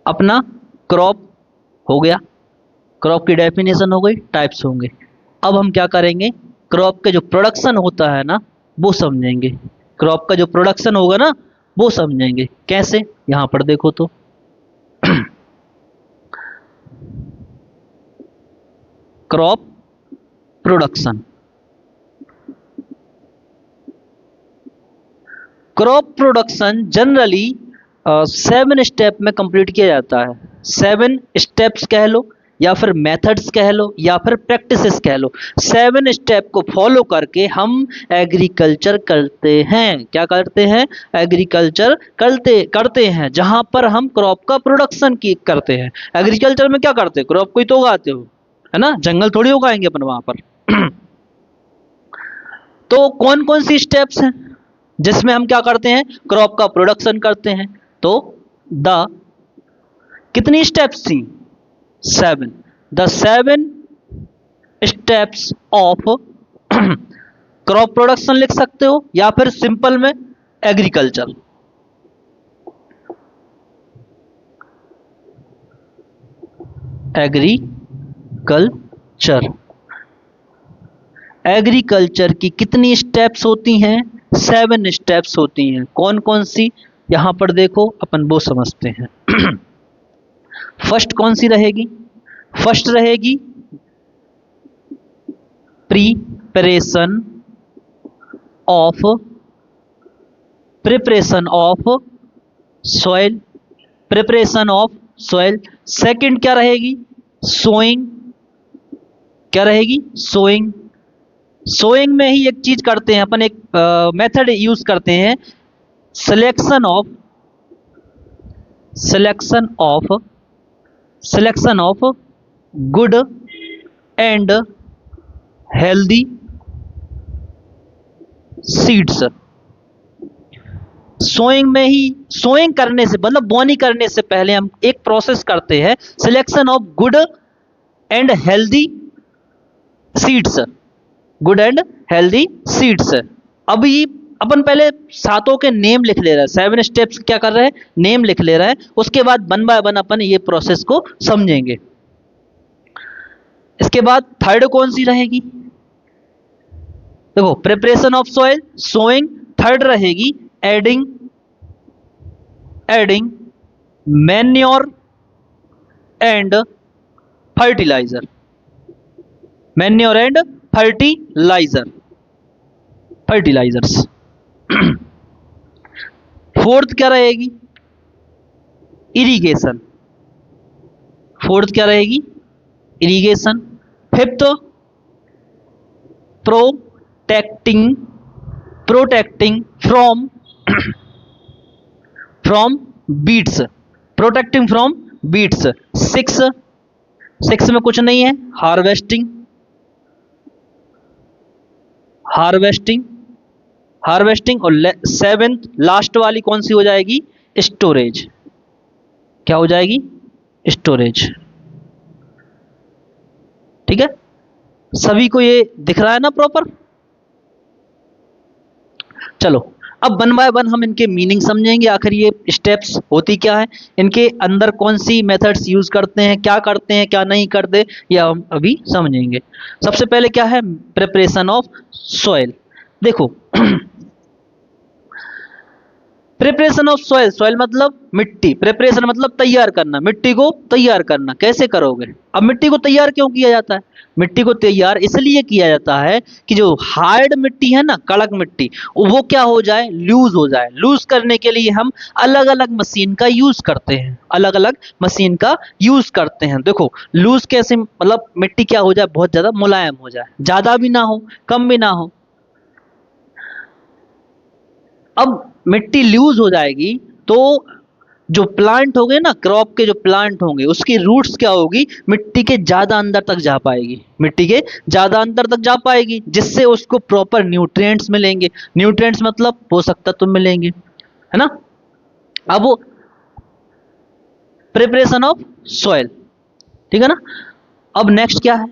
अपना क्रॉप हो गया, क्रॉप की डेफिनेशन हो गई, टाइप्स होंगे। अब हम क्या करेंगे, क्रॉप के जो प्रोडक्शन होता है ना वो समझेंगे। क्रॉप का जो प्रोडक्शन होगा ना वो समझेंगे। कैसे, यहां पर देखो तो crop production, crop production generally 7 step में कंप्लीट किया जाता है। 7 स्टेप्स कह लो या फिर मेथड्स कह लो या फिर प्रैक्टिसेस कह लो। 7 स्टेप को फॉलो करके हम एग्रीकल्चर करते हैं। क्या करते हैं, एग्रीकल्चर करते हैं, जहां पर हम क्रॉप का प्रोडक्शन की करते हैं। एग्रीकल्चर में क्या करते हैं, क्रॉप को ही तो उगाते हो, है ना, जंगल थोड़ी उगाएंगे अपन वहां पर तो कौन कौन सी स्टेप्स हैं जिसमें हम क्या करते हैं, क्रॉप का प्रोडक्शन करते हैं। तो द कितनी स्टेप्स थी, 7। The 7 steps of crop production लिख सकते हो या फिर सिंपल में एग्रीकल्चर। एग्रीकल्चर, एग्रीकल्चर की कितनी स्टेप्स होती हैं, 7 स्टेप्स होती हैं। कौन कौन सी, यहां पर देखो, अपन वो समझते हैं। फर्स्ट कौन सी रहेगी, फर्स्ट रहेगी preparation of, preparation of soil, preparation of soil. Second क्या रहेगी, सोइंग, क्या रहेगी, सोइंग। सोइंग में ही एक चीज करते हैं अपन, एक मेथड यूज करते हैं, selection of, selection of, selection of good and healthy seeds. Sowing में ही, सोइंग करने से मतलब बोनी करने से पहले हम एक प्रोसेस करते हैं, selection of good and healthy seeds, good and healthy seeds. अभी अपन पहले सातों के नेम लिख ले रहे हैं, 7 स्टेप्स क्या कर रहे हैं, नेम लिख ले रहे हैं। उसके बाद 1 बाय 1 अपन ये प्रोसेस को समझेंगे। इसके बाद थर्ड कौन सी रहेगी, देखो, preparation of soil, sowing. Third रहेगी adding, adding manure and fertiliser, manure and fertiliser, fertilisers. Fourth क्या रहेगी, इरिगेशन, फोर्थ क्या रहेगी, irrigation. Fifth protecting, protecting from from pests, protecting from pests. Six, six में कुछ नहीं है, हार्वेस्टिंग, हार्वेस्टिंग, हार्वेस्टिंग। और 7th लास्ट वाली कौन सी हो जाएगी, स्टोरेज। क्या हो जाएगी, स्टोरेज। ठीक है, सभी को ये दिख रहा है ना प्रॉपर। चलो अब 1 बाय 1 हम इनके मीनिंग समझेंगे, आखिर ये स्टेप्स होती क्या है, इनके अंदर कौन सी मेथड्स यूज करते हैं, क्या करते हैं क्या नहीं करते, यह हम अभी समझेंगे। सबसे पहले क्या है, प्रिपरेशन ऑफ सॉइल। देखो प्रिपरेशन ऑफ सॉइल, सॉइल मतलब मिट्टी, प्रिपरेशन मतलब तैयार करना, मिट्टी को तैयार करना। कैसे करोगे, अब मिट्टी को तैयार क्यों किया जाता है, मिट्टी को तैयार इसलिए किया जाता है कि जो हार्ड मिट्टी है ना, कड़क मिट्टी, वो क्या हो जाए, लूज हो जाए। लूज करने के लिए हम अलग अलग मशीन का यूज करते हैं, अलग अलग मशीन का यूज करते हैं। देखो लूज कैसे, मतलब मिट्टी क्या हो जाए, बहुत ज्यादा मुलायम हो जाए, ज्यादा भी ना हो कम भी ना हो। अब मिट्टी लूज हो जाएगी तो जो प्लांट होंगे ना, क्रॉप के जो प्लांट होंगे, उसकी रूट्स क्या होगी, मिट्टी के ज्यादा अंदर तक जा पाएगी, मिट्टी के ज्यादा अंदर तक जा पाएगी, जिससे उसको प्रॉपर न्यूट्रिएंट्स मिलेंगे। न्यूट्रिएंट्स मतलब पोषक तत्व मिलेंगे, है ना। अब वो प्रिपरेशन ऑफ सॉइल, ठीक है ना। अब नेक्स्ट क्या है,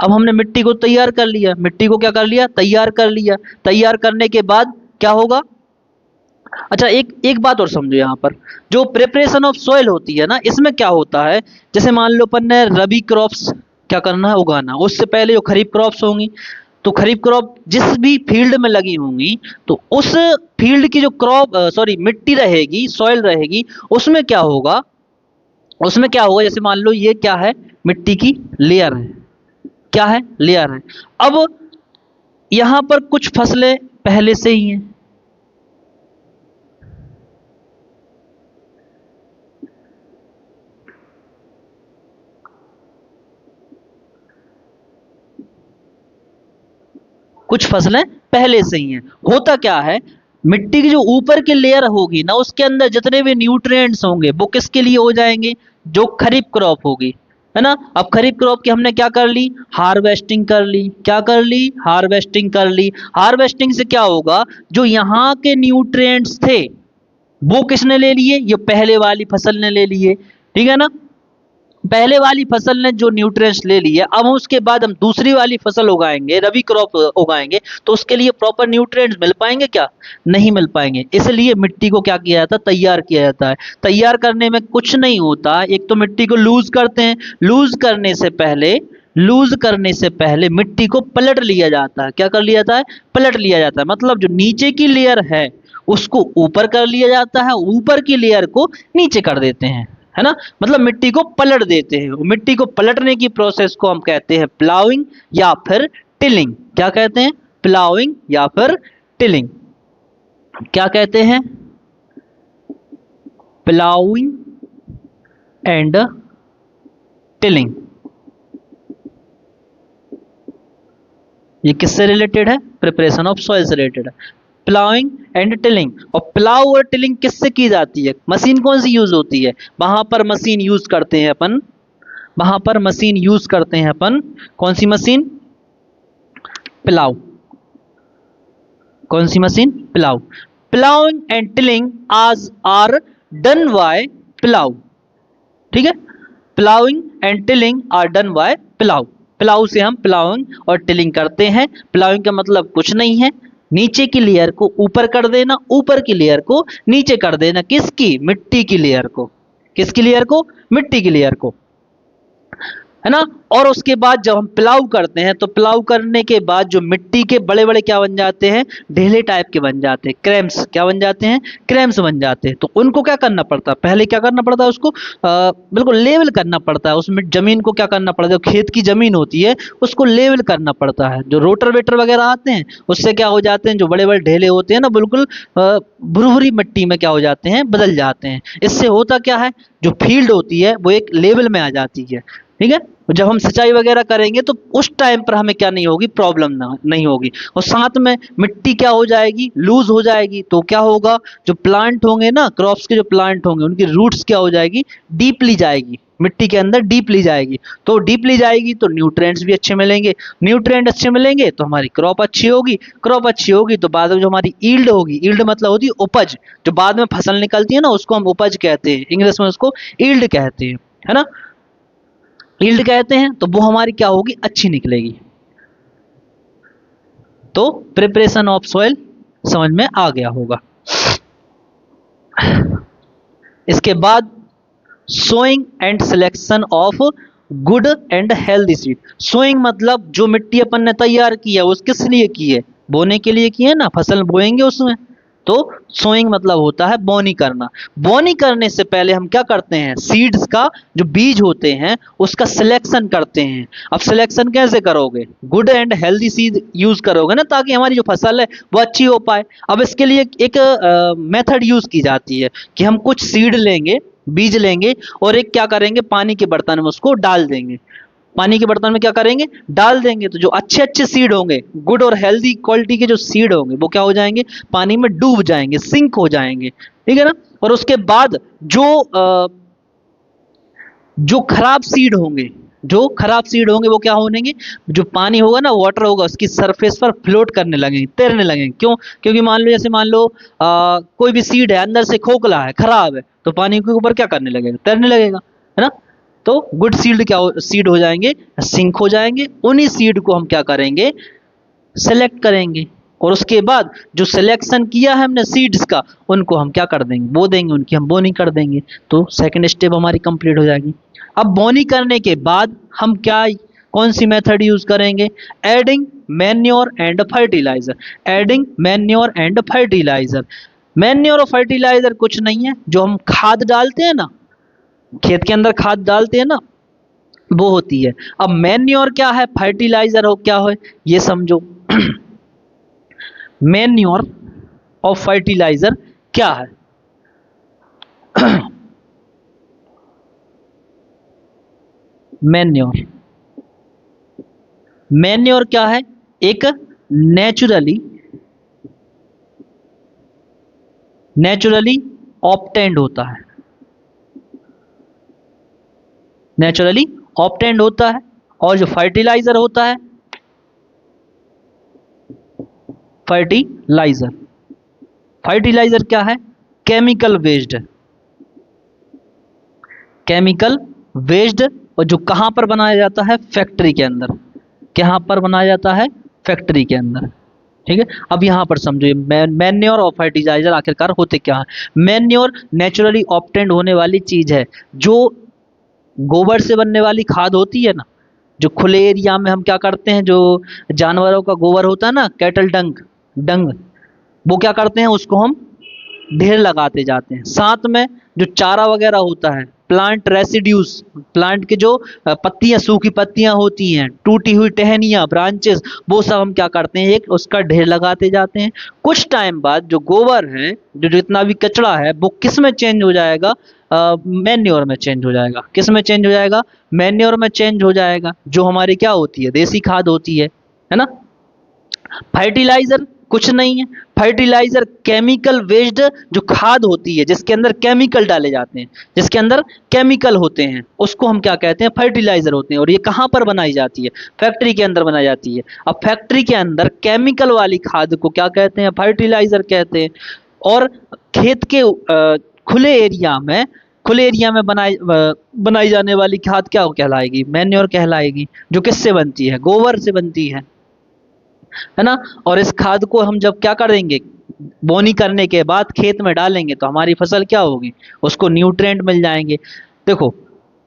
अब हमने मिट्टी को तैयार कर लिया, मिट्टी को क्या कर लिया, तैयार कर लिया। तैयार करने के बाद क्या होगा, अच्छा, एक एक बात और समझो यहाँ पर, जो प्रिपरेशन ऑफ सॉइल होती है ना, इसमें क्या होता है, जैसे मान लो अपन ने रबी क्रॉप्स क्या करना है, उगाना, उससे पहले जो खरीफ क्रॉप्स होंगी, तो खरीफ क्रॉप जिस भी फील्ड में लगी होंगी, तो उस फील्ड की जो क्रॉप सॉरी मिट्टी रहेगी, सॉइल रहेगी, उसमें क्या होगा, उसमें क्या होगा, जैसे मान लो ये क्या है, मिट्टी की लेयर है, क्या है, लेयर है। अब यहाँ पर कुछ फसलें पहले से ही हैं, कुछ फसलें पहले से ही हैं। होता क्या है, मिट्टी की जो ऊपर की लेयर होगी ना, उसके अंदर जितने भी न्यूट्रिएंट्स होंगे वो किसके लिए हो जाएंगे, जो खरीफ क्रॉप होगी, है ना। अब खरीफ क्रॉप की हमने क्या कर ली, हार्वेस्टिंग कर ली, क्या कर ली, हार्वेस्टिंग कर ली। हार्वेस्टिंग से क्या होगा, जो यहाँ के न्यूट्रिएंट्स थे वो किसने ले लिए, ये पहले वाली फसल ने ले लिए, ठीक है ना। पहले वाली फसल ने जो न्यूट्रिएंट्स ले लिए, अब उसके बाद हम दूसरी वाली फसल उगाएंगे, रबी क्रॉप उगाएंगे, तो उसके लिए प्रॉपर न्यूट्रिएंट्स मिल पाएंगे क्या, नहीं मिल पाएंगे। इसलिए मिट्टी को क्या किया जाता है, तैयार किया जाता है। तैयार करने में कुछ नहीं होता, एक तो मिट्टी को लूज करते हैं, लूज करने से पहले मिट्टी को पलट लिया जाता है। क्या कर लिया जाता है, पलट लिया जाता है, मतलब जो नीचे की लेयर है उसको ऊपर कर लिया जाता है, ऊपर की लेयर को नीचे कर देते हैं, है ना। मतलब मिट्टी को पलट देते हैं। मिट्टी को पलटने की प्रोसेस को हम कहते हैं प्लाउइंग या फिर टिलिंग। क्या कहते हैं, प्लाउइंग या फिर टिलिंग। क्या कहते हैं, प्लाउइंग एंड टिलिंग। ये किससे रिलेटेड है, प्रिपरेशन ऑफ सॉइल से रिलेटेड है, प्लाउइंग एंड टिलिंग। और प्लाउ और टिलिंग किससे की जाती है, मशीन कौन सी यूज होती है, वहां पर मशीन यूज करते हैं अपन, वहां पर मशीन यूज करते हैं अपन, कौन सी मशीन, प्लाउ। कौन सी machine, plough. Ploughing and tilling आज आर डन बाय प्लाउ, ठीक है। Ploughing and tilling are done by plough. Plough से हम प्लाउइंग और टिलिंग करते हैं। प्लाउइंग का मतलब कुछ नहीं है, नीचे की लेयर को ऊपर कर देना, ऊपर की लेयर को नीचे कर देना, किसकी, मिट्टी की लेयर को, किसकी लेयर को, मिट्टी की लेयर को, है ना। और उसके बाद जब हम प्लाउ करते हैं, तो प्लाउ करने के बाद जो मिट्टी के बड़े बड़े क्या बन जाते हैं, ढेले टाइप के बन जाते हैं, क्रैम्स, क्या बन जाते हैं, क्रैम्स बन जाते हैं। तो उनको क्या करना पड़ता है, पहले क्या करना पड़ता है, उसको बिल्कुल लेवल करना पड़ता है। उसमें जमीन को क्या करना पड़ता है, जो खेत की जमीन होती है उसको लेवल करना पड़ता है। जो रोटर वेटर वगैरह आते हैं उससे क्या हो जाते हैं, जो बड़े बड़े ढेले होते हैं ना, बिल्कुल भुरभुरी मिट्टी में क्या हो जाते हैं, बदल जाते हैं। इससे होता क्या है, जो फील्ड होती है वो एक लेवल में आ जाती है, ठीक है। जब हम सिंचाई वगैरह करेंगे तो उस टाइम पर हमें क्या नहीं होगी, प्रॉब्लम नहीं होगी। और साथ में मिट्टी क्या हो जाएगी, लूज हो जाएगी। तो क्या होगा, जो प्लांट होंगे ना, क्रॉप्स के जो प्लांट होंगे, उनकी रूट्स क्या हो जाएगी, डीपली जाएगी, मिट्टी के अंदर डीपली जाएगी। तो डीपली जाएगी तो न्यूट्रिएंट्स भी अच्छे मिलेंगे, न्यूट्रिएंट अच्छे मिलेंगे तो हमारी क्रॉप अच्छी होगी, क्रॉप अच्छी होगी तो बाद में जो हमारी ईल्ड होगी, ईल्ड मतलब होती है उपज, जो बाद में फसल निकलती है ना, उसको हम उपज कहते हैं, इंग्लिश में उसको ईल्ड कहते हैं, है ना, यील्ड कहते हैं। तो वो हमारी क्या होगी, अच्छी निकलेगी। तो प्रिपरेशन ऑफ सॉइल समझ में आ गया होगा। इसके बाद sowing and selection of good and healthy seed. Sowing मतलब जो मिट्टी अपन ने तैयार की है वो किस लिए की है, बोने के लिए की है ना, फसल बोएंगे उसमें। तो सोइंग मतलब होता है बोनी करना। बोनी करने से पहले हम क्या करते हैं, सीड्स का जो बीज होते हैं उसका सिलेक्शन करते हैं। अब सिलेक्शन कैसे करोगे, good and healthy seed use करोगे ना, ताकि हमारी जो फसल है वो अच्छी हो पाए। अब इसके लिए एक मेथड यूज की जाती है कि हम कुछ सीड लेंगे, बीज लेंगे, और एक क्या करेंगे, पानी के बर्तन में उसको डाल देंगे। पानी के बर्तन में क्या करेंगे, डाल देंगे। तो जो अच्छे अच्छे सीड होंगे, गुड और हेल्दी क्वालिटी के जो सीड होंगे, वो क्या हो जाएंगे, पानी में डूब जाएंगे, सिंक हो जाएंगे, ठीक है ना। और उसके बाद जो खराब सीड होंगे, जो खराब सीड होंगे वो क्या होंगे, जो पानी होगा ना, वाटर होगा, उसकी सरफेस पर फ्लोट करने लगेंगे, तैरने लगेंगे। क्यों, क्योंकि मान लो, जैसे मान लो कोई भी सीड है, अंदर से खोखला है, खराब है, तो पानी के ऊपर क्या करने लगेगा, तैरने लगेगा, है ना। तो गुड सीड क्या सीड हो जाएंगे, सिंक हो जाएंगे। उन्हीं सीड को हम क्या करेंगे, सेलेक्ट करेंगे, और उसके बाद जो सिलेक्शन किया है हमने सीड्स का, उनको हम क्या कर देंगे, बो देंगे, उनकी हम बोनी कर देंगे। तो सेकंड स्टेप हमारी कंप्लीट हो जाएगी। अब बोनी करने के बाद हम क्या, कौन सी मेथड यूज करेंगे, adding manure and fertiliser. Adding manure and fertiliser, manure और फर्टिलाइजर कुछ नहीं है, जो हम खाद डालते हैं ना, खेत के अंदर खाद डालते हैं ना, वो होती है। अब मैन्योर क्या है, फर्टिलाइजर हो क्या है, ये समझो। मैन्योर और फर्टिलाइजर क्या है। मैन्योर, मैन्योर क्या है, एक नेचुरली ऑब्टेंड होता है, नेचुरली ऑब्टेंड होता है। और जो फर्टिलाइजर होता है, फर्टिलाइजर, फर्टिलाइजर क्या है, केमिकल वेस्ड, केमिकल वेस्ड। और जो कहां पर बनाया जाता है, फैक्ट्री के अंदर। कहां पर बनाया जाता है, फैक्ट्री के अंदर। ठीक है, अब यहां पर समझो मैन्योर और फर्टिलाइजर आखिरकार होते क्या है। मैन्योर नेचुरली ऑब्टेंड होने वाली चीज है, जो गोबर से बनने वाली खाद होती है ना, जो खुले एरिया में हम क्या करते हैं, जो जानवरों का गोबर होता है ना, कैटल डंग, डंग, वो क्या करते हैं, उसको हम ढेर लगाते जाते हैं। साथ में जो चारा वगैरह होता है, प्लांट रेसिड्यूज, प्लांट के जो पत्तियां, सूखी पत्तियां होती हैं, टूटी हुई टहनियां, ब्रांचेस, वो सब हम क्या करते हैं, एक उसका ढेर लगाते जाते हैं। कुछ टाइम बाद जो गोबर है, जो जितना भी कचरा है, वो किस में चेंज हो जाएगा, मैन्योर में चेंज हो जाएगा। किस में चेंज हो जाएगा, मैन्योर में चेंज हो जाएगा, जो हमारी क्या होती है, देसी खाद होती है ना। फर्टिलाइजर कुछ नहीं है, फर्टिलाइजर केमिकल वेस्ड जो खाद होती है, जिसके अंदर केमिकल डाले जाते हैं, जिसके अंदर केमिकल होते हैं, उसको हम क्या कहते हैं, फर्टिलाइजर होते हैं। और ये कहाँ पर बनाई जाती है, फैक्ट्री के अंदर बनाई जाती है। अब फैक्ट्री के अंदर केमिकल वाली खाद को क्या कहते हैं, फर्टिलाइजर कहते हैं। और खेत के खुले एरिया में बनाई जाने वाली खाद क्या कहलाएगी, मैन्योर कहलाएगी, जो किससे बनती है, गोबर से बनती है ना। और इस खाद को हम जब क्या करेंगे, बोनी करने के बाद खेत में डालेंगे, तो हमारी फसल क्या होगी, उसको न्यूट्रिएंट मिल जाएंगे। देखो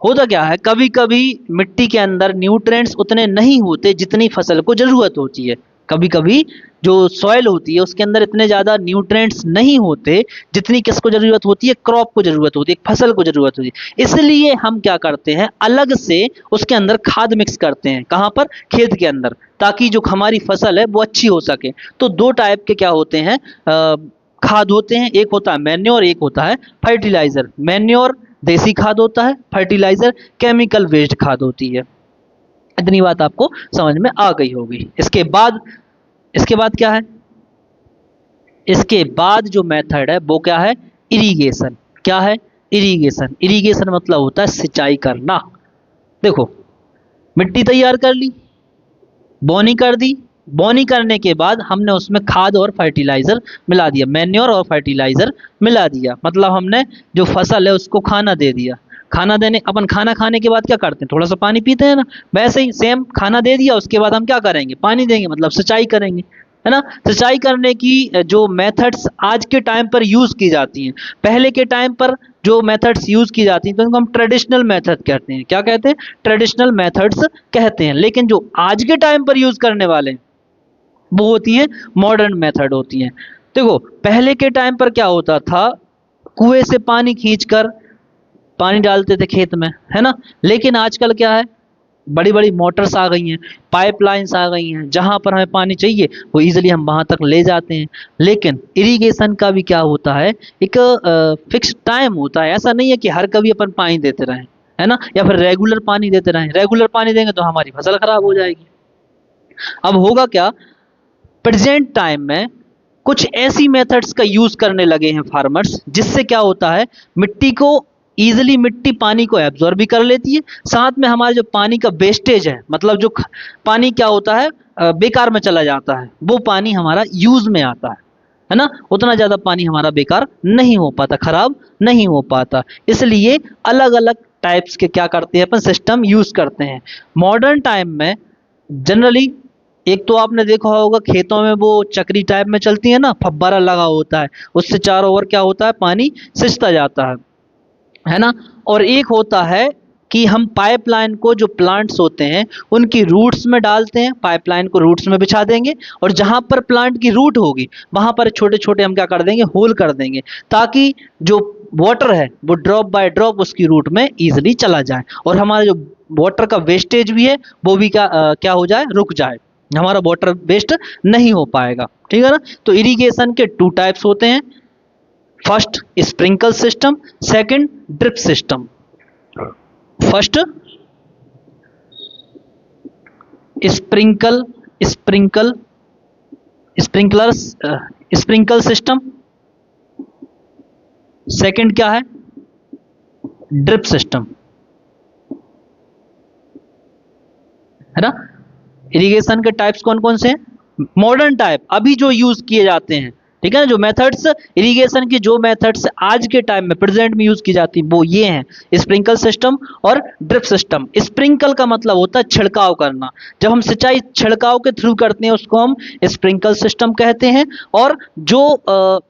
होता क्या है, कभी कभी मिट्टी के अंदर न्यूट्रिएंट्स उतने नहीं होते जितनी फसल को जरूरत होती है। कभी कभी जो सॉइल होती है, उसके अंदर इतने ज्यादा न्यूट्रिएंट्स नहीं होते जितनी किसको जरूरत होती है, क्रॉप को जरूरत होती है, फसल को जरूरत होती है। इसलिए हम क्या करते हैं, अलग से उसके अंदर खाद मिक्स करते हैं। कहाँ पर, खेत के अंदर, ताकि जो हमारी फसल है वो अच्छी हो सके। तो दो टाइप के क्या होते हैं, खाद होते हैं, एक होता है मैन्योर, एक होता है फर्टिलाइजर। मैन्योर देसी खाद होता है, फर्टिलाइजर केमिकल वेस्ड खाद होती है। इतनी बात आपको समझ में आ गई होगी। इसके बाद क्या है, इसके बाद जो मेथड है वो क्या है, इरिगेशन। क्या है, इरिगेशन। इरिगेशन मतलब होता है सिंचाई करना। देखो मिट्टी तैयार कर ली, बोनी कर दी, बोनी करने के बाद हमने उसमें खाद और फर्टिलाइजर मिला दिया, मैन्योर और फर्टिलाइजर मिला दिया, मतलब हमने जो फसल है उसको खाना दे दिया। खाना देने, अपन खाना खाने के बाद क्या करते हैं, थोड़ा सा पानी पीते हैं ना, वैसे ही सेम खाना दे दिया, उसके बाद हम क्या करेंगे, पानी देंगे, मतलब सिंचाई करेंगे, है ना। सिंचाई करने की जो मेथड्स आज के टाइम पर यूज की जाती हैं, पहले के टाइम पर जो मेथड्स यूज की जाती हैं तो उनको हम ट्रेडिशनल मेथड कहते हैं। क्या कहते हैं, ट्रेडिशनल मेथड्स कहते हैं। लेकिन जो आज के टाइम पर यूज करने वाले वो होती है मॉडर्न मेथड होती है। देखो पहले के टाइम पर क्या होता था, कुएं से पानी खींचकर पानी डालते थे खेत में, है ना। लेकिन आजकल क्या है, बड़ी बड़ी मोटर्स आ गई हैं, पाइपलाइंस आ गई हैं, जहां पर हमें पानी चाहिए वो इजीली हम वहां तक ले जाते हैं। लेकिन इरिगेशन का भी क्या होता है, एक फिक्स टाइम होता है। ऐसा नहीं है कि हर कभी अपन पानी देते रहें, है ना, या फिर रेगुलर पानी देते रहें। रेगुलर पानी देंगे तो हमारी फसल खराब हो जाएगी। अब होगा क्या, प्रेजेंट टाइम में कुछ ऐसी मेथड्स का यूज करने लगे हैं फार्मर्स, जिससे क्या होता है, मिट्टी को इजिली, मिट्टी पानी को एब्जॉर्ब भी कर लेती है, साथ में हमारा जो पानी का वेस्टेज है, मतलब जो पानी क्या होता है, बेकार में चला जाता है, वो पानी हमारा यूज में आता है ना। उतना ज्यादा पानी हमारा बेकार नहीं हो पाता, खराब नहीं हो पाता। इसलिए अलग अलग टाइप्स के क्या करते हैं अपन, सिस्टम यूज करते हैं। मॉडर्न टाइम में जनरली एक तो आपने देखा होगा खेतों में वो चक्री टाइप में चलती है ना, फव्वारा लगा होता है, उससे चारों ओर क्या होता है, पानी सिंचता जाता है ना। और एक होता है कि हम पाइपलाइन को, जो प्लांट्स होते हैं उनकी रूट्स में डालते हैं, पाइपलाइन को रूट्स में बिछा देंगे, और जहां पर प्लांट की रूट होगी वहां पर छोटे छोटे हम क्या कर देंगे, होल कर देंगे, ताकि जो वाटर है वो ड्रॉप बाय ड्रॉप उसकी रूट में इजीली चला जाए, और हमारा जो वाटर का वेस्टेज भी है वो भी क्या हो जाए, रुक जाए, हमारा वाटर वेस्ट नहीं हो पाएगा। ठीक है ना। तो इरिगेशन के टू टाइप्स होते हैं, first sprinkle system, second drip system. First sprinkle sprinkle sprinklers sprinkle system, second क्या है, ड्रिप सिस्टम, है ना। इरिगेशन के टाइप्स कौन कौन से हैं, मॉडर्न टाइप अभी जो यूज किए जाते हैं, ठीक है ना, जो मेथड्स इरिगेशन की, जो मेथड्स आज के टाइम में प्रेजेंट में यूज की जाती है वो ये हैं, स्प्रिंकल सिस्टम और ड्रिप सिस्टम। स्प्रिंकल का मतलब होता है छिड़काव करना, जब हम सिंचाई छिड़काव के थ्रू करते हैं उसको हम स्प्रिंकल सिस्टम कहते हैं। और जो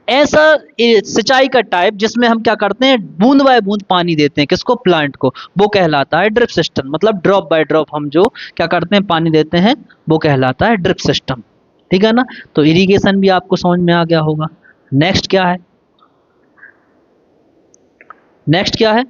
ऐसा सिंचाई का टाइप जिसमें हम क्या करते हैं, बूंद बाय बूंद पानी देते हैं, किसको, प्लांट को, वो कहलाता है ड्रिप सिस्टम। मतलब ड्रॉप बाय ड्रॉप हम जो क्या करते हैं, पानी देते हैं, वो कहलाता है ड्रिप सिस्टम। ठीक है ना। तो इरिगेशन भी आपको समझ में आ गया होगा। नेक्स्ट क्या है, नेक्स्ट क्या है,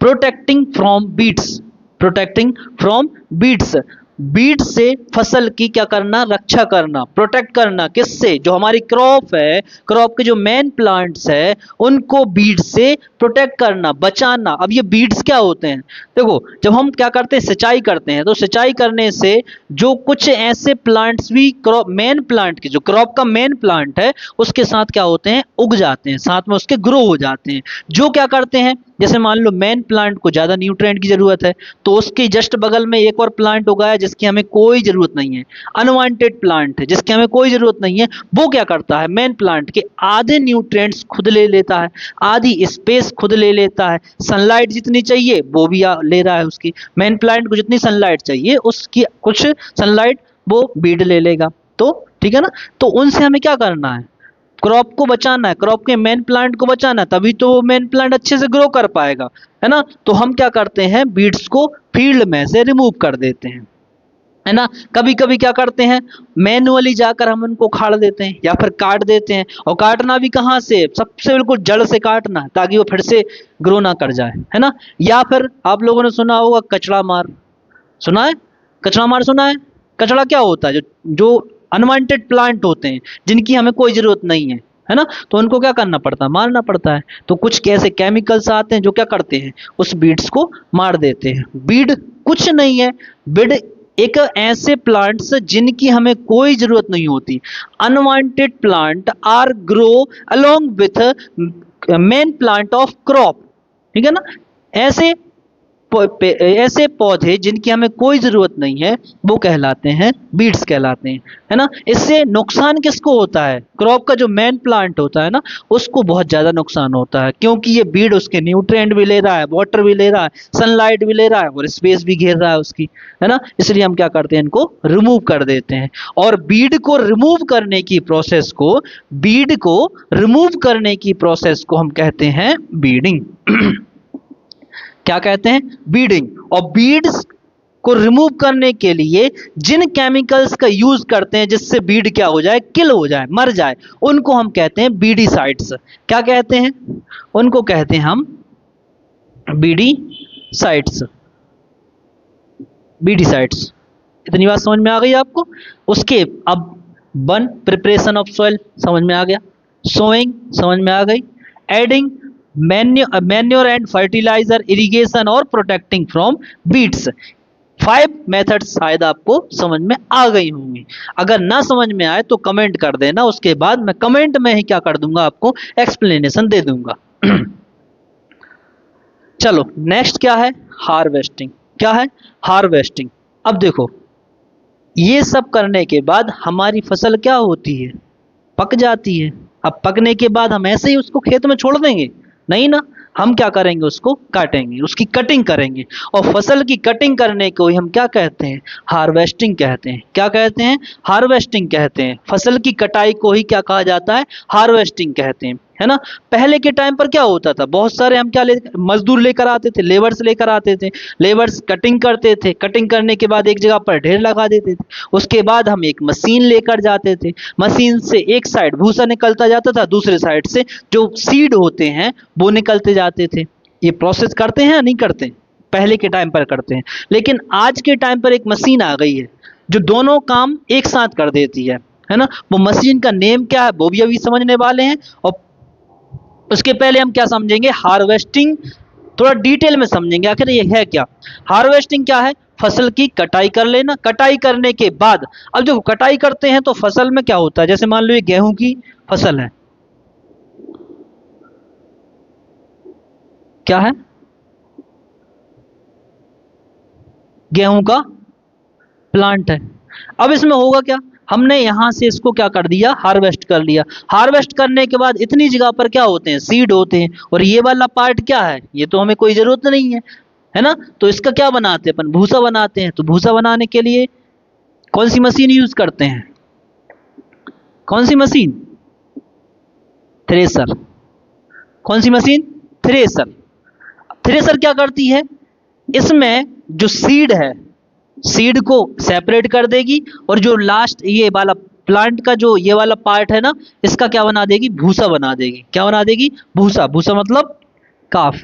protecting from beads, protecting from beads, Beed से फसल की क्या करना, रक्षा करना, प्रोटेक्ट करना, किससे, जो हमारी क्रॉप है, क्रॉप के जो मेन प्लांट्स है उनको बीड से प्रोटेक्ट करना, बचाना। अब ये बीड्स क्या होते हैं, देखो जब हम क्या करते हैं, सिंचाई करते हैं, तो सिंचाई करने से जो कुछ ऐसे प्लांट्स भी क्रॉप, मेन प्लांट के, जो क्रॉप का मेन प्लांट है उसके साथ क्या होते हैं, उग जाते हैं, साथ में उसके ग्रो हो जाते हैं, जो क्या करते हैं, जैसे मान लो मेन प्लांट को ज्यादा न्यूट्रिएंट की जरूरत है, तो उसके जस्ट बगल में एक और प्लांट उगाया जिसकी हमें कोई जरूरत नहीं है, अनवांटेड प्लांट है जिसकी हमें कोई जरूरत नहीं है, वो क्या करता है, मेन प्लांट के आधे न्यूट्रिएंट्स खुद ले लेता है, आधी स्पेस खुद ले लेता है, सनलाइट जितनी चाहिए वो भी ले रहा है, उसकी मेन प्लांट को जितनी सनलाइट चाहिए उसकी कुछ सनलाइट वो बीड ले लेगा। तो ठीक है ना। तो उनसे हमें क्या करना है, क्रॉप को बचाना है, क्रॉप के मेन प्लांट को बचाना है, तभी तो वो मेन प्लांट अच्छे से ग्रो कर पाएगा, है ना। तो हम क्या करते हैं, बीड्स को फील्ड में से रिमूव कर देते हैं, है ना। कभी कभी क्या करते हैं, मैनुअली जाकर हम उनको उखाड़ देते हैं या फिर काट देते हैं, और काटना भी कहाँ से, सबसे बिल्कुल जड़ से काटना है ताकि वो फिर से ग्रो ना कर जाए, है ना। या फिर आप लोगों ने सुना होगा कचड़ा मार, सुना है, कचड़ा मार सुना है। कचड़ा क्या होता है, जो जो अनवांटेड प्लांट होते हैं जिनकी हमें कोई जरूरत नहीं है ना, तो उनको क्या करना पड़ता है, मारना पड़ता है। तो कुछ कैसे केमिकल्स आते हैं जो क्या करते हैं, उस बीड्स को मार देते हैं। बीड कुछ नहीं है, बीड एक ऐसे प्लांट्स जिनकी हमें कोई जरूरत नहीं होती, unwanted plant are grow along with main plant of crop, ठीक है ना। ऐसे ऐसे पौधे जिनकी हमें कोई जरूरत नहीं है वो कहलाते हैं बीड्स कहलाते हैं, है ना। इससे नुकसान किसको होता है, क्रॉप का जो मेन प्लांट होता है ना उसको बहुत ज्यादा नुकसान होता है, क्योंकि ये बीड उसके न्यूट्रिएंट भी ले रहा है, वाटर भी ले रहा है, सनलाइट भी ले रहा है, और स्पेस भी घेर रहा है उसकी, है ना। इसलिए हम क्या करते हैं, इनको रिमूव कर देते हैं। और बीड को रिमूव करने की प्रोसेस को, बीड को रिमूव करने की प्रोसेस को हम कहते हैं बीडिंग। क्या कहते हैं, बीडिंग। और बीड्स को रिमूव करने के लिए जिन केमिकल्स का यूज करते हैं जिससे बीड क्या हो जाए, किल हो जाए, मर जाए, उनको हम कहते हैं बीडीसाइड्स। क्या कहते हैं, उनको कहते हैं हम बीडीसाइड्स, बीडीसाइड्स। इतनी बात समझ में आ गई आपको। उसके अब वन, प्रिपरेशन ऑफ सॉइल समझ में आ गया, सोइंग समझ में आ गई, adding manure and fertiliser, irrigation और प्रोटेक्टिंग फ्रॉम बीड्स। 5 मेथड्स शायद आपको समझ में आ गई होंगी। अगर ना समझ में आए तो कमेंट कर देना, उसके बाद मैं कमेंट में ही क्या कर दूंगा, आपको एक्सप्लेनेशन दे दूंगा। चलो नेक्स्ट क्या है, हार्वेस्टिंग। क्या है, हार्वेस्टिंग। अब देखो ये सब करने के बाद हमारी फसल क्या होती है, पक जाती है। अब पकने के बाद हम ऐसे ही उसको खेत में छोड़ देंगे, नहीं ना, हम क्या करेंगे, उसको काटेंगे, उसकी कटिंग करेंगे। और फसल की कटिंग करने को ही हम क्या कहते हैं, हार्वेस्टिंग कहते हैं। क्या कहते हैं, हार्वेस्टिंग कहते हैं। फसल की कटाई को ही क्या कहा जाता है, हार्वेस्टिंग कहते हैं, है ना। पहले के टाइम पर क्या होता था, बहुत सारे हम क्या मजदूर लेकर आते थे, लेबर्स लेकर आते थे। लेबर्स कटिंग करते थे, कटिंग करने के बाद एक जगह पर ढेर लगा देते थे। उसके बाद हम एक मशीन लेकर जाते थे, मशीन से एक साइड भूसा निकलता जाता था, दूसरे साइड से जो सीड होते हैं वो निकलते जाते थे। ये प्रोसेस करते हैं या नहीं करते, पहले के टाइम पर करते हैं। लेकिन आज के टाइम पर एक मशीन आ गई है जो दोनों काम एक साथ कर देती है ना। वो मशीन का नेम क्या है वो भी अभी समझने वाले हैं। और उसके पहले हम क्या समझेंगे, हार्वेस्टिंग थोड़ा डिटेल में समझेंगे आखिर ये है क्या। हार्वेस्टिंग क्या है, फसल की कटाई कर लेना। कटाई करने के बाद अब जब कटाई करते हैं तो फसल में क्या होता है, जैसे मान लो ये गेहूं की फसल है, क्या है, गेहूं का प्लांट है। अब इसमें होगा क्या, हमने यहां से इसको क्या कर दिया, हार्वेस्ट कर लिया। हार्वेस्ट करने के बाद इतनी जगह पर क्या होते हैं, सीड होते हैं। और ये वाला पार्ट क्या है, ये तो हमें कोई जरूरत नहीं है ना। तो इसका क्या बनाते हैं अपन, भूसा बनाते हैं। तो भूसा बनाने के लिए कौन सी मशीन यूज करते हैं, कौन सी मशीन, थ्रेसर। कौन सी मशीन, थ्रेसर। थ्रेसर क्या करती है, इसमें जो सीड है, सीड को सेपरेट कर देगी। और जो लास्ट ये वाला प्लांट का जो ये वाला पार्ट है ना, इसका क्या बना देगी, भूसा बना देगी। क्या बना देगी, भूसा। भूसा मतलब काफ,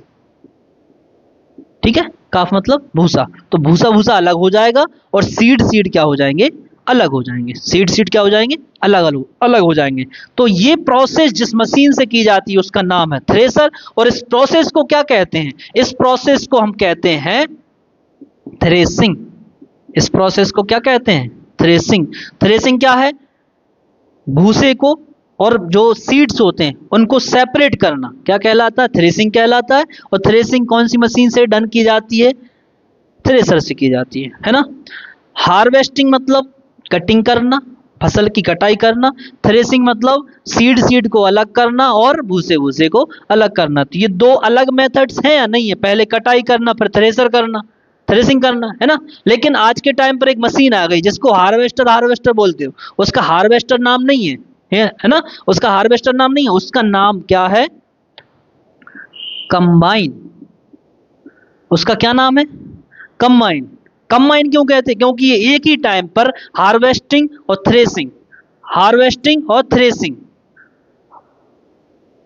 ठीक है, काफ मतलब भूसा। तो भूसा भूसा अलग हो जाएगा और सीड सीड क्या हो जाएंगे, अलग हो जाएंगे। सीड सीड क्या हो जाएंगे, अलग अलग अलग हो जाएंगे। तो ये प्रोसेस जिस मशीन से की जाती है उसका नाम है थ्रेसर। और इस प्रोसेस को क्या कहते हैं, इस प्रोसेस को हम कहते हैं थ्रेसिंग। इस प्रोसेस को क्या कहते हैं, थ्रेसिंग। थ्रेसिंग क्या है, भूसे को और जो सीड्स होते हैं उनको सेपरेट करना क्या कहलाता है, थ्रेसिंग कहलाता है। और थ्रेसिंग कौन सी मशीन से डन की जाती है, थ्रेसर से की जाती है ना। हार्वेस्टिंग मतलब कटिंग करना, फसल की कटाई करना। थ्रेसिंग मतलब सीड सीड को अलग करना और भूसे भूसे को अलग करना। तो ये दो अलग मेथड्स हैं या नहीं है, पहले कटाई करना फिर थ्रेसर करना, थ्रेसिंग करना, है ना। लेकिन आज के टाइम पर एक मशीन आ गई जिसको हार्वेस्टर हार्वेस्टर बोलते हो। उसका हार्वेस्टर नाम नहीं है ना, उसका हार्वेस्टर नाम नहीं है, उसका नाम क्या है, कंबाइन। उसका क्या नाम है, कंबाइन। कंबाइन क्यों कहते हैं, क्योंकि ये एक ही टाइम पर हार्वेस्टिंग और थ्रेसिंग, हार्वेस्टिंग और थ्रेसिंग,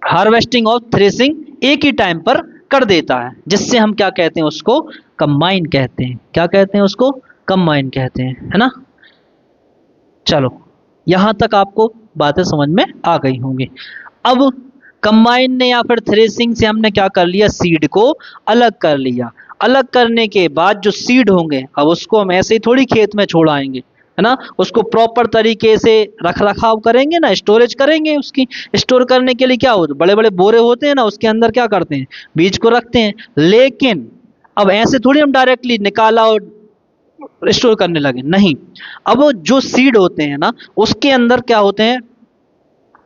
हार्वेस्टिंग और थ्रेसिंग एक ही टाइम पर कर देता है, जिससे हम क्या कहते हैं, उसको कंबाइन कहते हैं। क्या कहते हैं, उसको कंबाइन कहते हैं, है ना। चलो यहां तक आपको बातें समझ में आ गई होंगी। अब कंबाइन ने या फिर थ्रेसिंग से हमने क्या कर लिया, सीड को अलग कर लिया। अलग करने के बाद जो सीड होंगे अब उसको हम ऐसे ही थोड़ी खेत में छोड़ आएंगे, है ना। उसको प्रॉपर तरीके से रख रखाव करेंगे ना, स्टोरेज करेंगे। उसकी स्टोर करने के लिए क्या होता है, बड़े बड़े बोरे होते हैं ना, उसके अंदर क्या करते हैं, बीज को रखते हैं। लेकिन अब ऐसे थोड़ी हम डायरेक्टली निकाला और स्टोर करने लगे, नहीं। अब वो जो सीड होते हैं ना, उसके अंदर क्या होते हैं,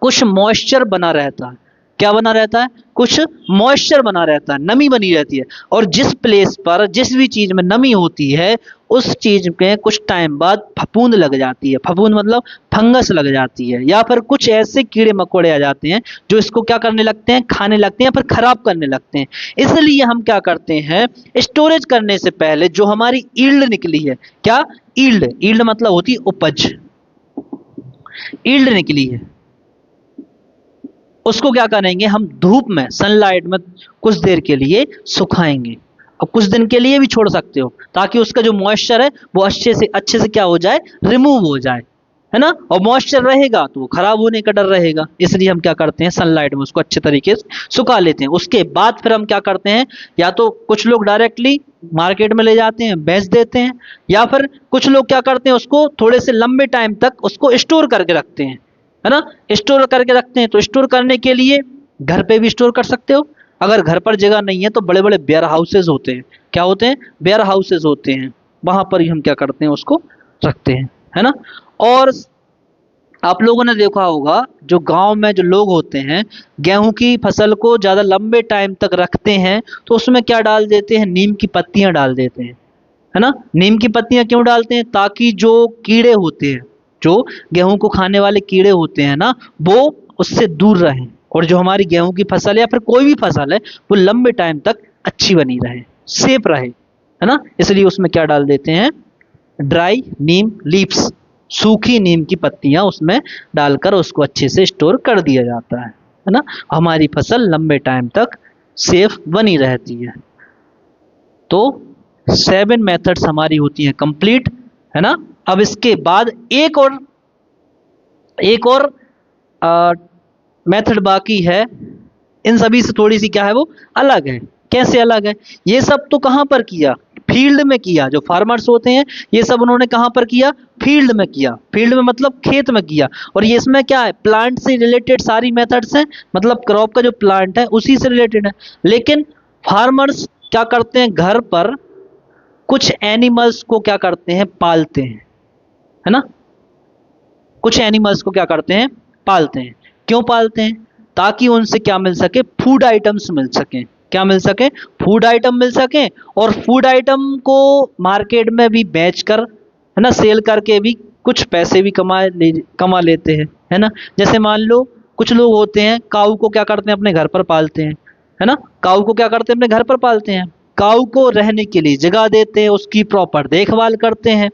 कुछ मॉइस्चर बना रहता है। क्या बना रहता है, कुछ मॉइस्चर बना रहता है, नमी बनी रहती है। और जिस प्लेस पर जिस भी चीज में नमी होती है उस चीज में कुछ टाइम बाद फफूंद लग जाती है। फफूंद मतलब फंगस लग जाती है, या फिर कुछ ऐसे कीड़े मकोड़े आ जाते हैं जो इसको क्या करने लगते हैं, खाने लगते हैं, फिर खराब करने लगते हैं। इसलिए हम क्या करते हैं, स्टोरेज करने से पहले जो हमारी ईल्ड निकली है, क्या ईल्ड, ईल्ड मतलब होती है उपज, ईल्ड निकली है, उसको क्या करेंगे, हम धूप में, सनलाइट में कुछ देर के लिए सुखाएंगे। और कुछ दिन के लिए भी छोड़ सकते हो, ताकि उसका जो मॉइस्चर है वो अच्छे से क्या हो जाए, रिमूव हो जाए, है ना। और मॉइस्चर रहेगा तो वो खराब होने का डर रहेगा। इसलिए हम क्या करते हैं, सनलाइट में उसको अच्छे तरीके से सुखा लेते हैं। उसके बाद फिर हम क्या करते हैं, या तो कुछ लोग डायरेक्टली मार्केट में ले जाते हैं, बेच देते हैं। या फिर कुछ लोग क्या करते हैं, उसको थोड़े से लंबे टाइम तक उसको स्टोर करके रखते हैं, है ना। स्टोर करके रखते हैं, तो स्टोर करने के लिए घर पे भी स्टोर कर सकते हो। अगर घर पर जगह नहीं है तो बड़े बड़े वेयर हाउसेज होते हैं। क्या होते हैं, वेयर हाउसेज होते हैं, वहां पर ही हम क्या करते हैं, उसको रखते हैं, है ना। और आप लोगों ने देखा होगा जो गांव में जो लोग होते हैं गेहूं की फसल को ज़्यादा लंबे टाइम तक रखते हैं तो उसमें क्या डाल देते हैं, नीम की पत्तियां डाल देते हैं, है ना। नीम की पत्तियां क्यों डालते हैं, ताकि जो कीड़े होते हैं, जो गेहूं को खाने वाले कीड़े होते हैं ना, वो उससे दूर रहें और जो हमारी गेहूं की फसल है या फिर कोई भी फसल है वो लंबे टाइम तक अच्छी बनी रहे, सेफ रहे, है ना। इसलिए उसमें क्या डाल देते हैं, ड्राई नीम लीव्स, सूखी नीम की पत्तियां उसमें डालकर उसको अच्छे से स्टोर कर दिया जाता है ना। हमारी फसल लंबे टाइम तक सेफ बनी रहती है। तो 7 मेथड्स हमारी होती हैं कंप्लीट, है ना। अब इसके बाद एक और मेथड बाकी है, इन सभी से थोड़ी सी क्या है वो अलग है। कैसे अलग है, ये सब तो कहाँ पर किया, फील्ड में किया। जो फार्मर्स होते हैं ये सब उन्होंने कहाँ पर किया, फील्ड में किया। फील्ड में मतलब खेत में किया। और ये इसमें क्या है, प्लांट से रिलेटेड सारी मेथड्स हैं, मतलब क्रॉप का जो प्लांट है उसी से रिलेटेड है। लेकिन फार्मर्स क्या करते हैं, घर पर कुछ एनिमल्स को क्या करते हैं, पालते हैं, है ना। कुछ एनिमल्स को क्या करते हैं, पालते हैं। क्यों पालते हैं, ताकि उनसे क्या मिल सके, फूड आइटम्स मिल सके। क्या मिल सके, फूड आइटम मिल सके। और फूड आइटम को मार्केट में भी बेचकर, है ना, सेल करके भी कुछ पैसे भी कमा लेते हैं, है ना। जैसे मान लो कुछ लोग होते हैं काऊ को क्या करते हैं, अपने घर पर पालते हैं, है ना। काऊ को क्या करते हैं, अपने घर पर पालते हैं। काऊ को रहने के लिए जगह देते हैं, उसकी प्रॉपर देखभाल करते हैं,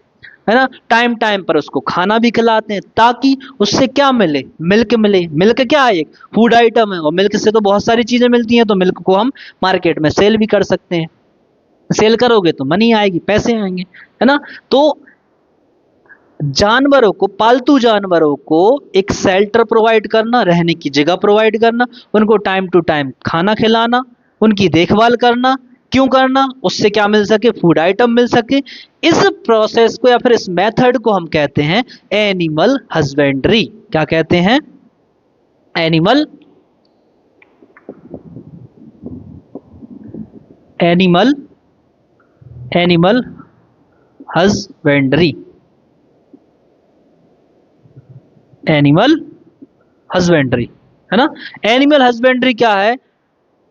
है ना। टाइम टाइम पर उसको खाना भी खिलाते हैं, ताकि उससे क्या मिले, मिल्क मिले। मिल्क क्या है, एक फूड आइटम है, और मिल्क से तो बहुत सारी चीजें मिलती हैं। तो मिल्क को हम मार्केट में सेल भी कर सकते हैं। सेल करोगे तो मनी आएगी, पैसे आएंगे, है ना। तो जानवरों को, पालतू जानवरों को एक शेल्टर प्रोवाइड करना, रहने की जगह प्रोवाइड करना, उनको टाइम टू टाइम खाना खिलाना, उनकी देखभाल करना। क्यों करना, उससे क्या मिल सके, फूड आइटम मिल सके। इस प्रोसेस को या फिर इस मेथड को हम कहते हैं एनिमल हस्बेंड्री। क्या कहते हैं, animal animal animal husbandry. Animal husbandry, है ना। एनिमल हस्बेंड्री क्या है,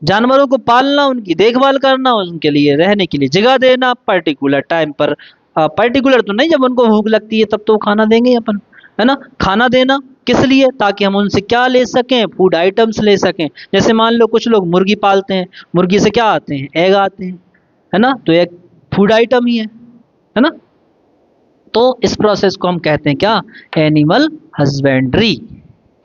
जानवरों को पालना, उनकी देखभाल करना, उनके लिए रहने के लिए जगह देना, पर्टिकुलर टाइम पर, पर्टिकुलर तो नहीं, जब उनको भूख लगती है तब तो खाना देंगे अपन, है ना। खाना देना किस लिए, ताकि हम उनसे क्या ले सकें, फूड आइटम्स ले सकें। जैसे मान लो कुछ लोग मुर्गी पालते हैं, मुर्गी से क्या आते हैं, एग आते हैं, है ना। तो एक फूड आइटम ही है ना। तो इस प्रोसेस को हम कहते हैं क्या, एनिमल हस्बेंड्री,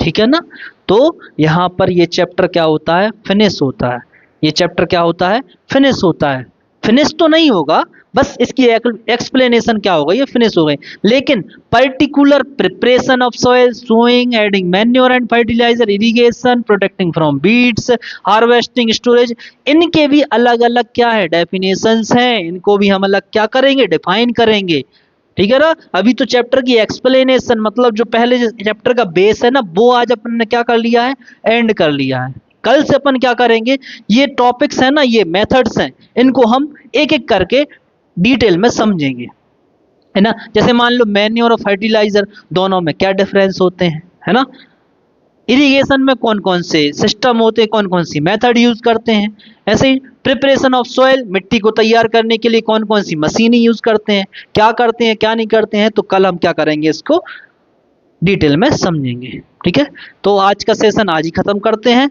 ठीक है ना। तो यहाँ पर ये चैप्टर क्या होता है, फिनिश होता है। ये चैप्टर क्या होता है, फिनिश होता है। फिनिश तो नहीं होगा, बस इसकी एक्सप्लेनेशन क्या होगा, ये फिनिश हो गई। लेकिन particular preparation of soil, sowing, adding manure and fertiliser, irrigation, protecting from weeds, harvesting, storage, इनके भी अलग अलग क्या है, डेफिनेशंस हैं। इनको भी हम अलग क्या करेंगे, डिफाइन करेंगे, ठीक है ना। अभी तो चैप्टर की एक्सप्लेनेशन, मतलब जो पहले चैप्टर का बेस है ना, वो आज अपन ने क्या कर लिया है, एंड कर लिया है। कल से अपन क्या करेंगे, ये टॉपिक्स है ना, ये मेथड्स हैं, इनको हम एक एक करके डिटेल में समझेंगे, है ना। जैसे मान लो मैन्योर और फर्टिलाइजर, दोनों में क्या डिफरेंस होते हैं, है ना। इरिगेशन में कौन कौन से सिस्टम होते हैं, कौन कौन सी मेथड यूज करते हैं। ऐसे ही प्रिपरेशन ऑफ सॉइल, मिट्टी को तैयार करने के लिए कौन कौन सी मशीन यूज करते हैं, क्या करते हैं क्या नहीं करते हैं। तो कल हम क्या करेंगे, इसको डिटेल में समझेंगे, ठीक है। तो आज का सेशन आज ही खत्म करते हैं।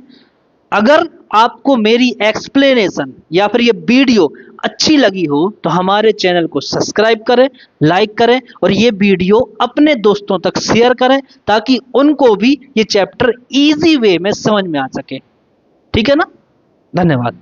अगर आपको मेरी एक्सप्लेनेशन या फिर ये वीडियो अच्छी लगी हो तो हमारे चैनल को सब्सक्राइब करें, लाइक करें और ये वीडियो अपने दोस्तों तक शेयर करें, ताकि उनको भी ये चैप्टर इजी वे में समझ में आ सके, ठीक है ना। धन्यवाद।